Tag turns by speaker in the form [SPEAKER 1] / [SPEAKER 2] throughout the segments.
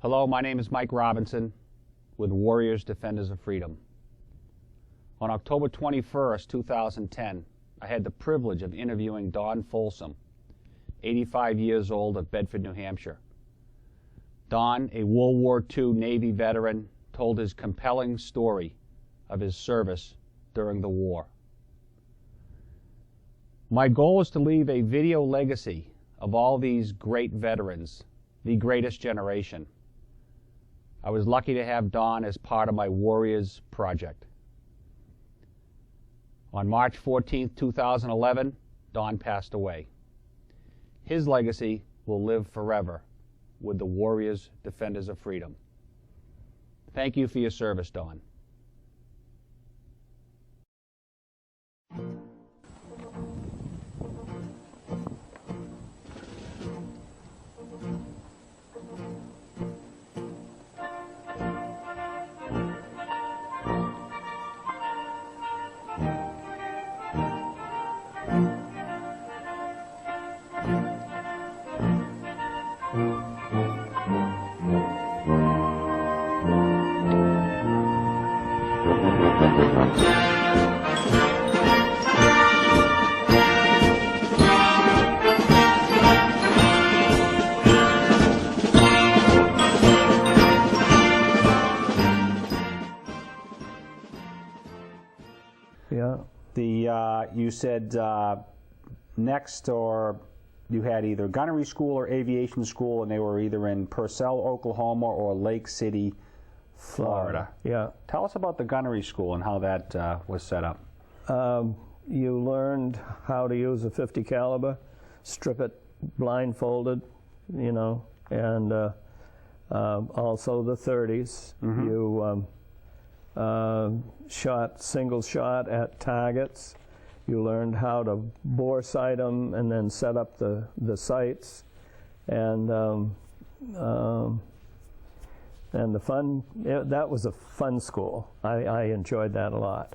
[SPEAKER 1] Hello, my name is Mike Robinson with Warriors Defenders of Freedom. On October 21st, 2010, I had the privilege of interviewing Don Folsom, 85 years old of Bedford, New Hampshire. Don, a World War II Navy veteran, told his compelling story of his service during the war. My goal is to leave a video legacy of all these great veterans, the greatest generation. I was lucky to have Don as part of my Warriors project. On March 14, 2011, Don passed away. His legacy will live forever with the Warriors Defenders of Freedom. Thank you for your service, Don.
[SPEAKER 2] Yeah.
[SPEAKER 1] You said next, or you had either gunnery school or aviation school, and they were either in Purcell, Oklahoma, or Lake City, Florida.
[SPEAKER 2] Yeah.
[SPEAKER 1] Tell us about the gunnery school and how that was set up.
[SPEAKER 2] You learned how to use a .50 caliber, strip it blindfolded, you know, and also the .30s.
[SPEAKER 1] Mm-hmm.
[SPEAKER 2] You shot single shot at targets. You learned how to bore sight them and then set up the sights, and the fun. That was a fun school. I enjoyed that a lot,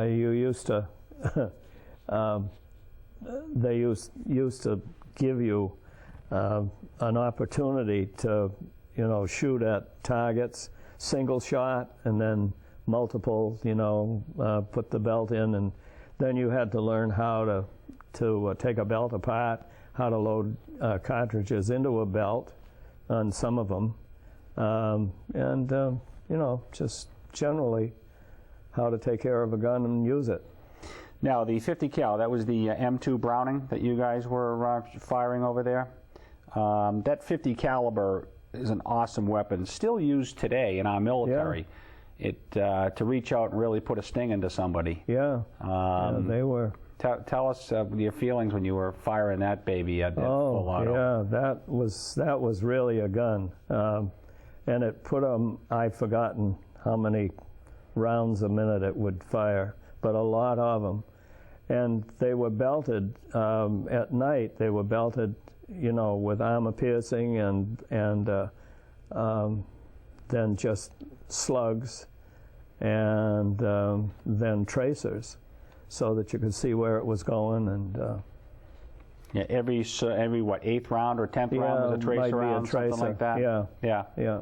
[SPEAKER 2] you used to. They used to give you an opportunity to, you know, shoot at targets, single shot, and then multiple, you know, put the belt in, and then you had to learn how to take a belt apart, how to load cartridges into a belt on some of them, you know, just generally how to take care of a gun and use it.
[SPEAKER 1] Now, the .50 cal, that was the M2 Browning that you guys were firing over there. That .50 caliber is an awesome weapon, still used today in our military.
[SPEAKER 2] Yeah.
[SPEAKER 1] To reach out and really put a sting into somebody.
[SPEAKER 2] Yeah, they were.
[SPEAKER 1] Tell us your feelings when you were firing that baby at full auto.
[SPEAKER 2] Yeah, that was really a gun, and it put I've forgotten how many rounds a minute it would fire, but a lot of them, and they were belted at night. They were belted, you know, with armor piercing and then just slugs, and then tracers, so that you could see where it was going. And
[SPEAKER 1] yeah, every what, 8th round or 10th round was a tracer round, something like that.
[SPEAKER 2] Yeah.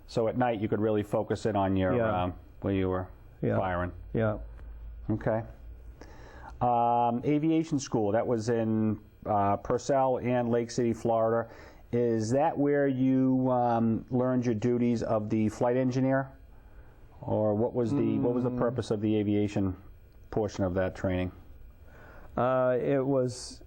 [SPEAKER 1] So at night you could really focus in on your where you were firing.
[SPEAKER 2] Yeah.
[SPEAKER 1] Okay. Aviation school, that was in Purcell and Lake City, Florida. Is that where you learned your duties of the flight engineer, or what was the purpose of the aviation portion of that training?
[SPEAKER 2] It was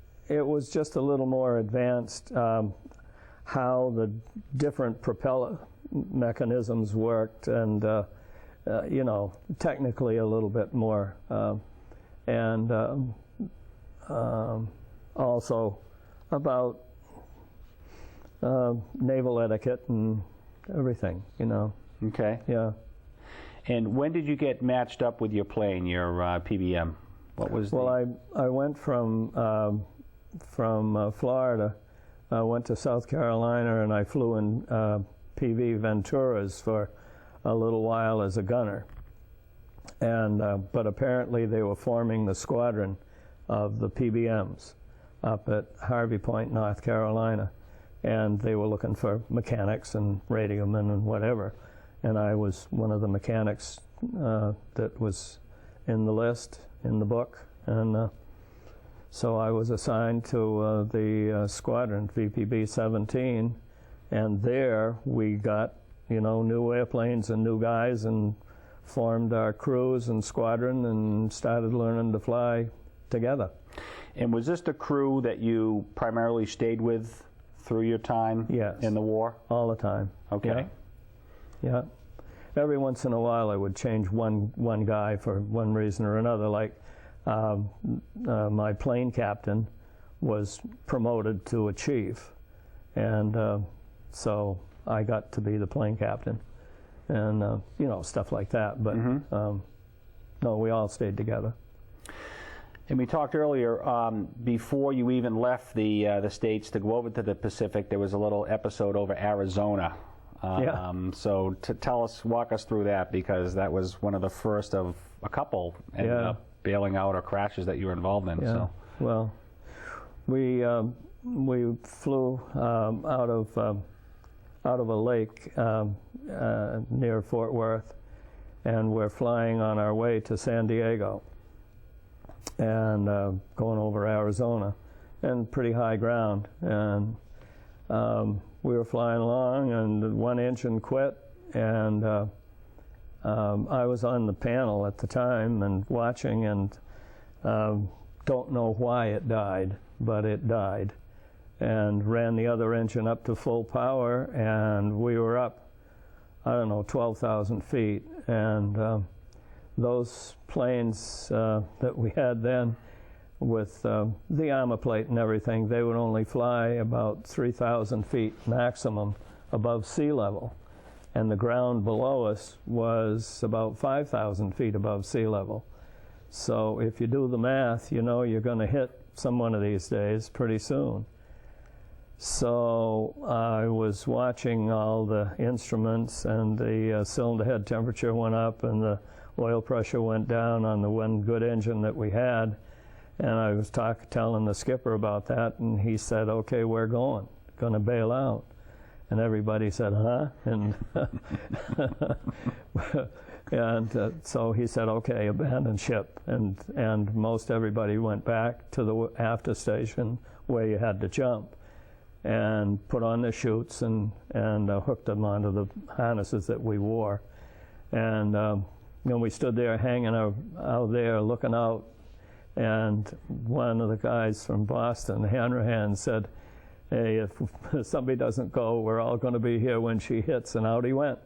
[SPEAKER 2] just a little more advanced, how the different propeller mechanisms worked, and you know, technically a little bit more, and also about naval etiquette and everything, you know.
[SPEAKER 1] Okay.
[SPEAKER 2] Yeah.
[SPEAKER 1] And when did you get matched up with your plane, your PBM? What was?
[SPEAKER 2] Well, I went from Florida, went to South Carolina, and I flew in PV Venturas for a little while as a gunner. And but apparently they were forming the squadron of the PBMs up at Harvey Point, North Carolina. and they were looking for mechanics and radiomen and whatever. And I was one of the mechanics that was in the list, in the book. And so I was assigned to the squadron, VPB 17, and there we got, new airplanes and new guys and formed our crews and squadron and started learning to fly together.
[SPEAKER 1] And was this the crew that you primarily stayed with through your time in the war?
[SPEAKER 2] All the time.
[SPEAKER 1] Okay.
[SPEAKER 2] Yeah. Every once in a while I would change one guy for one reason or another. Like my plane captain was promoted to a chief, and so I got to be the plane captain, and stuff like that. But no, we all stayed together.
[SPEAKER 1] And we talked earlier, before you even left the States to go over to the Pacific, there was a little episode over Arizona. So walk us through that, because that was one of the first of a couple ended up bailing out or crashes that you were involved in.
[SPEAKER 2] Yeah.
[SPEAKER 1] So.
[SPEAKER 2] Well, we flew out of a lake near Fort Worth, and we're flying on our way to San Diego, and going over Arizona, and pretty high ground, and we were flying along, and one engine quit, and I was on the panel at the time and watching, and don't know why it died, but it died, and ran the other engine up to full power, and we were up, 12,000 feet, and those planes that we had then, with the armor plate and everything, they would only fly about 3,000 feet maximum above sea level. And the ground below us was about 5,000 feet above sea level. So if you do the math, you're going to hit some one of these days pretty soon. So I was watching all the instruments, and the cylinder head temperature went up, and the oil pressure went down on the one good engine that we had. And I was telling the skipper about that, and he said, "Okay, we're going to bail out." And everybody said, "Huh?" And so he said, "Okay, abandon ship." And most everybody went back to the after station where you had to jump, and put on their chutes and hooked them onto the harnesses that we wore. And we stood there hanging out there looking out. And one of the guys from Boston, Hanrahan, said, "Hey, if somebody doesn't go, we're all going to be here when she hits." And out he went.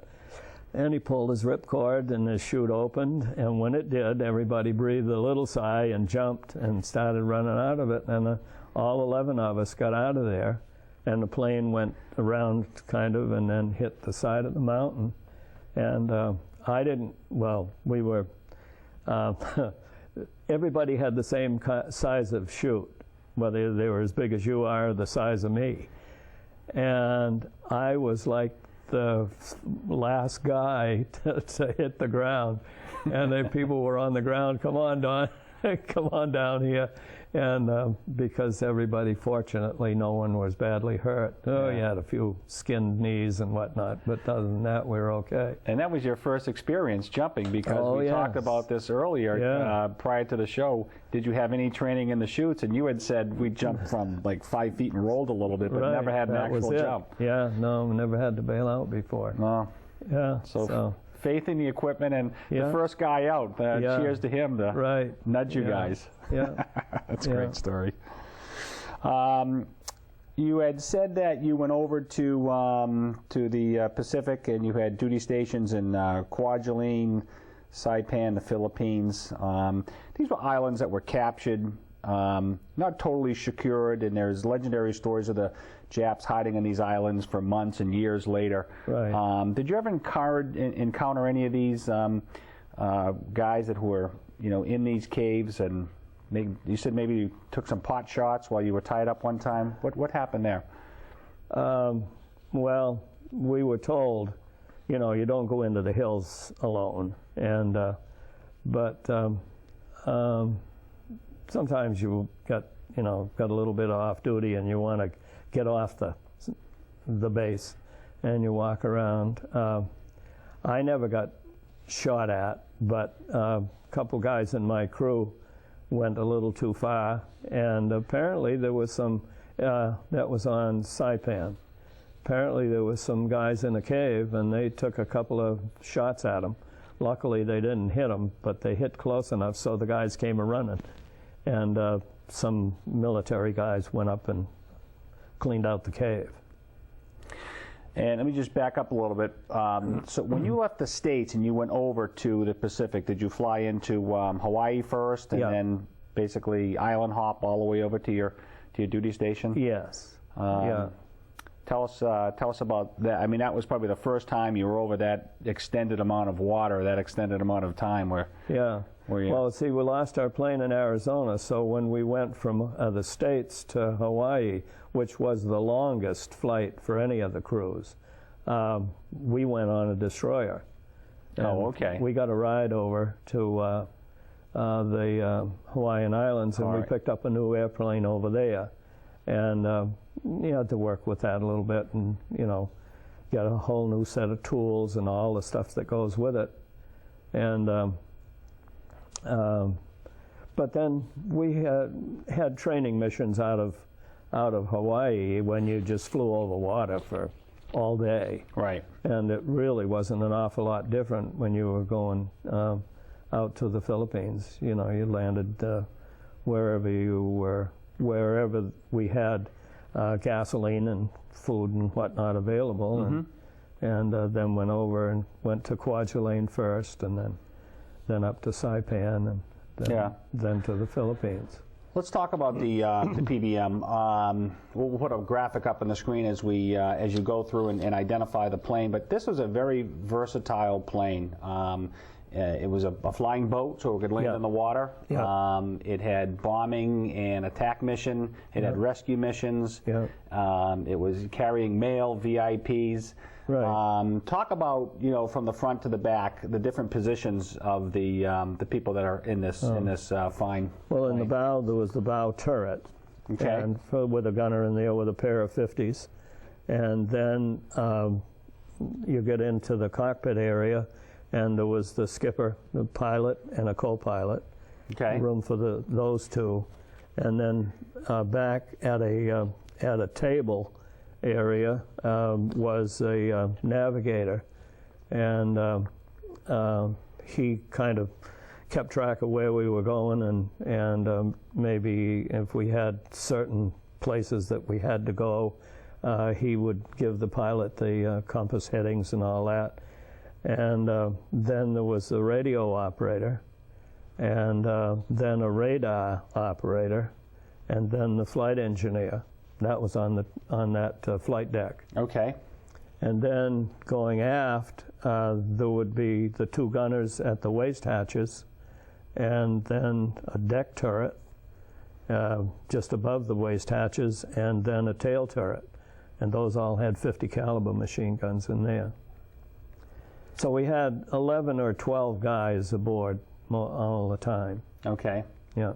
[SPEAKER 2] And he pulled his ripcord, and his chute opened. And when it did, everybody breathed a little sigh and jumped and started running out of it. And all 11 of us got out of there. And the plane went around kind of, and then hit the side of the mountain. And we were... everybody had the same size of chute, whether they were as big as you are or the size of me. And I was like the last guy to hit the ground. And the people were on the ground, "Come on, Don, come on down here." And because everybody, fortunately, no one was badly hurt. Oh, you had a few skinned knees and whatnot, but other than that, we were okay.
[SPEAKER 1] And that was your first experience jumping, because we talked about this earlier prior to the show. Did you have any training in the chutes? And you had said we jumped from like 5 feet and rolled a little bit, but never had an actual jump.
[SPEAKER 2] Yeah, no, never had to bail out before.
[SPEAKER 1] No.
[SPEAKER 2] Yeah.
[SPEAKER 1] So faith in the equipment, and the first guy out, cheers to him to nudge you guys.
[SPEAKER 2] Yeah.
[SPEAKER 1] That's a great story. You had said that you went over to the Pacific, and you had duty stations in Kwajalein, Saipan, the Philippines. These were islands that were captured, not totally secured, and there's legendary stories of the Japs hiding on these islands for months and years later.
[SPEAKER 2] Right.
[SPEAKER 1] Did you ever encounter any of these guys that were in these caves? And you said maybe you took some pot shots while you were tied up one time. What happened there?
[SPEAKER 2] Well, we were told, you don't go into the hills alone, and but sometimes you got a little bit off duty, and you want to get off the the base, and you walk around. I never got shot at, but a couple guys in my crew went a little too far, and apparently there was some, that was on Saipan. Apparently there was some guys in a cave, and they took a couple of shots at them. Luckily they didn't hit them, but they hit close enough so the guys came a-running. And some military guys went up and cleaned out the cave.
[SPEAKER 1] And let me just back up a little bit. So when you left the States and you went over to the Pacific, did you fly into Hawaii first and then basically island hop all the way over to your duty station?
[SPEAKER 2] Yes.
[SPEAKER 1] Tell us about that. I mean, that was probably the first time you were over that extended amount of water, that extended amount of time where...
[SPEAKER 2] Yeah. Well, see, we lost our plane in Arizona, so when we went from the States to Hawaii, which was the longest flight for any of the crews, we went on a destroyer.
[SPEAKER 1] Oh, okay.
[SPEAKER 2] We got a ride over to the Hawaiian Islands, and we picked up a new airplane over there. And you had to work with that a little bit, and, you know, get a whole new set of tools and all the stuff that goes with it. And but then we had training missions out of Hawaii when you just flew over water for all day.
[SPEAKER 1] Right.
[SPEAKER 2] And it really wasn't an awful lot different when you were going out to the Philippines. You know, you landed wherever you were, wherever we had gasoline and food and whatnot available, and then went over and went to Kwajalein first, and then up to Saipan, and then to the Philippines.
[SPEAKER 1] Let's talk about the PBM. We'll put a graphic up on the screen as you go through and identify the plane. But this was a very versatile plane. It was a flying boat, so it could land in the water. It had bombing and attack mission. It had rescue missions. It was carrying mail, VIPs.
[SPEAKER 2] Right.
[SPEAKER 1] Talk about, you know, from the front to the back, the different positions of the people that are in this fine.
[SPEAKER 2] Well,
[SPEAKER 1] plane.
[SPEAKER 2] in the bow there was the bow turret, and with a gunner in there with a pair of 50s, and then you get into the cockpit area, and there was the skipper, the pilot, and a co-pilot. Room for those two, and then back at a table area was a navigator, and he kind of kept track of where we were going, and maybe if we had certain places that we had to go, he would give the pilot the compass headings and all that. And then there was the radio operator, and then a radar operator, and then the flight engineer. That was on that flight deck.
[SPEAKER 1] Okay.
[SPEAKER 2] And then going aft, there would be the two gunners at the waist hatches, and then a deck turret just above the waist hatches, and then a tail turret. And those all had 50 caliber machine guns in there. So we had 11 or 12 guys aboard all the time.
[SPEAKER 1] Okay.
[SPEAKER 2] Yeah.